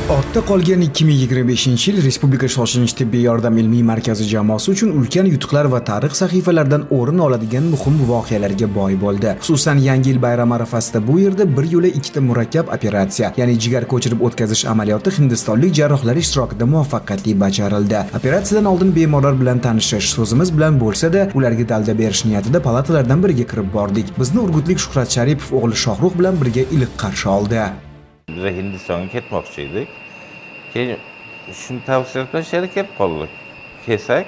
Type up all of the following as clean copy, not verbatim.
Ortda qolgan 2025-yil Respublika shoshilinch tibbiy yordam ilmiy markazi jamoasi uchun ulkan yutuqlar va tarix sahifalaridan o'rin oladigan muhim voqealarga boy bo'ldi. Xususan, Yangi yil bayrami arafasida bu yerda bir yo'la ikkita murakkab operatsiya, ya'ni jigar ko'chirib o'tkazish amaliyoti hindistonlik jarrohlar ishtirokida muvaffaqiyatli bajarildi. Operatsiyadan oldin bemorlar bilan tanishish so'zimiz bilan bo'lsa-da, ularga dalda berish niyatida palatalardan biriga kirib bordik. Bizni urgutlik Shuhrat Sharipov o'g'li Shohruh bilan birga iliq qarshi oldi. Biz Hindistonga ketmoqchi edik. Keyin shuni tavsiya bilan shu yerga kelib qoldik. Kelsak,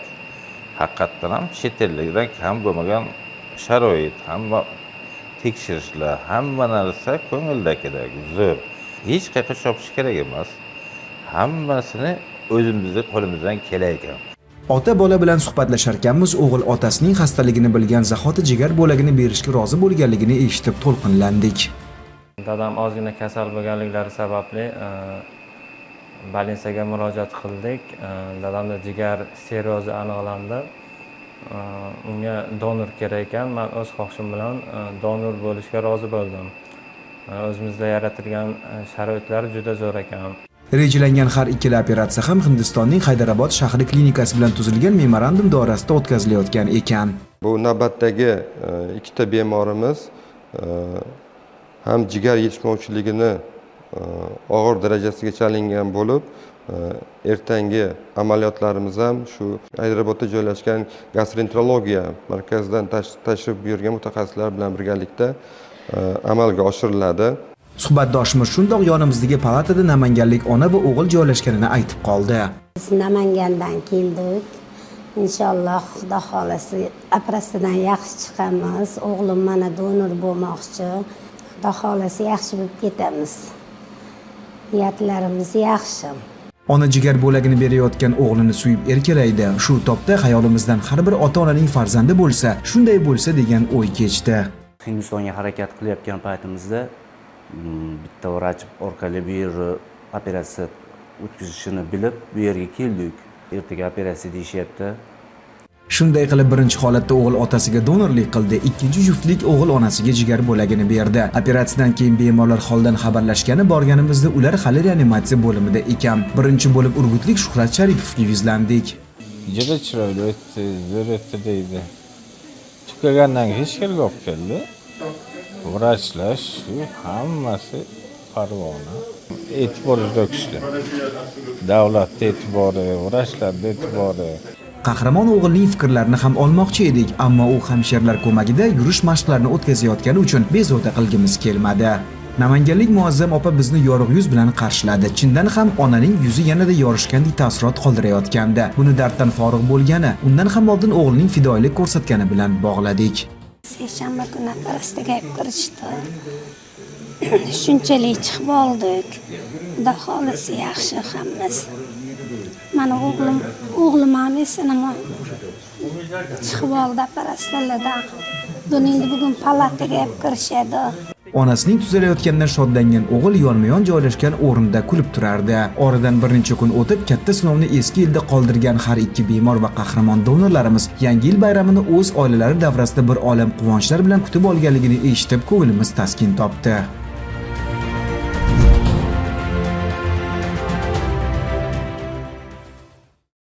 haqiqatdan ham chet ellikdan kam bo'lmagan sharoit, hamma tekshirishlar, hamma narsa ko'ngildagidek zo'r. Hech qayerga chopish kerak emas. Hammasini o'zimizning qo'limizdan kelar ekan. Ota bola bilan suhbatlasharkanmiz, o'g'il otasining xastaligini bilgan zahoti jigar bo'lagini berishga rozi bo'lganligini eshitib to'lqinlandik. Dadam ozgina kasal bo'lganliklari sababli больницаga murojaat qildik. Dadamda jigar sirrozi aniqlandi. Unga donor kerak ekan. Men o'z xohishim bilan donor bo'lishga rozi bo'ldim. O'zimizda yaratilgan sharoitlar juda zo'r ekan. Rejalangan har ikkala operatsiya ham Hindistonning Haydarobod shahri klinikasi bilan tuzilgan memorandum doirasida o'tkazilayotgan ekan. Bu navbatdagi ikkita bemorimiz ham jigar yetishmovchiligini og'ir darajasiga chalingan bo'lib, ertangi amaliyotlarimiz ham shu Haydarobodda joylashgan gastroenterologiya markazidan tashrif buyurgan mutaxassislar bilan birgalikda amalga oshiriladi. Suhbatdoshimiz shundoq yonimizdagi palatada namanganlik ona va o'g'il joylashganini aytib qoldi. Biz Namangandan keldik. Inshaalloh Xudo xolasa operatsiyadan yaxshi chiqamiz. O'g'lim mana donor bo'lmoqchi. Xudo xolasa yaxshi bo'lib ketamiz. Niyatlarimiz yaxshi. Ona jigar bo'lagini berayotgan o'g'lini suyib erkalaydi. Shu topda xayolimizdan har bir ota-onaning farzandi bo'lsa, shunday bo'lsa degan o'y kechdi. Hindistonga harakat qilayotgan paytimizda bitta vrach orqali bu yer operatsiya o'tkazishini bilib, bu yerga keldik. Ertaga operatsiya deyishyapti. Shunday qilib birinchi holatda o'g'il otasiga donorlik qildi, ikkinchi juftlik o'g'il onasiga jigar bo'lagini berdi. Operatsiyadan keyin bemorlar holdan xabarlashgani borganimizda ular hali reanimatsiya bo'limida ekan. Birinchi bo'lib urgutlik Shuhrat Sharipovga yuzlandik. Juda chiroyli o'tdi, zo'r o'tdi deydi. Tugagandan hech yerga olib keldi. Vrachlar shu hammasi farg'ona. E'tibor juda kuchli. Davlat e'tibori, vrachlar e'tibori. Qahramon o'g'ilning fikrlarini ham olmoqchi edik, ammo u hamshirlar ko'magida yurish mashqlarini o'tkazayotgani uchun bezovta qilgimiz kelmadi. Namanganlik Muazzam opa bizni yorug' yuz bilan qarshiladi. Chindan ham onaning yuzi yanada yorishgandek taassurot qoldirayotgandi. Buni darddan forig' bo'lgani, undan ham oldin o'g'lining fidoyilik ko'rsatgani bilan bog'ladik. Seshanba kuni operatsiyaga kirishdi. Shunchalik chiqib oldik. Xudo xolasa yaxshi hammasi. Mana o'g'lim ham esinimi chiqib oldi operatsiyalardan. Endi bugun palataga kirishadi. Onasining tuzalayotganidan shodlangan o'g'il yonma-yon joylashgan o'rinda kulib turardi. Oradan bir necha kun o'tib, katta sinovni eski yilda qoldirgan har ikki bemor va qahramon donorlarimiz Yangi yil bayramini o'z oilalari davrasida bir olam quvonchlar bilan kutib olganligini eshitib, ko'nglimiz taskin topdi.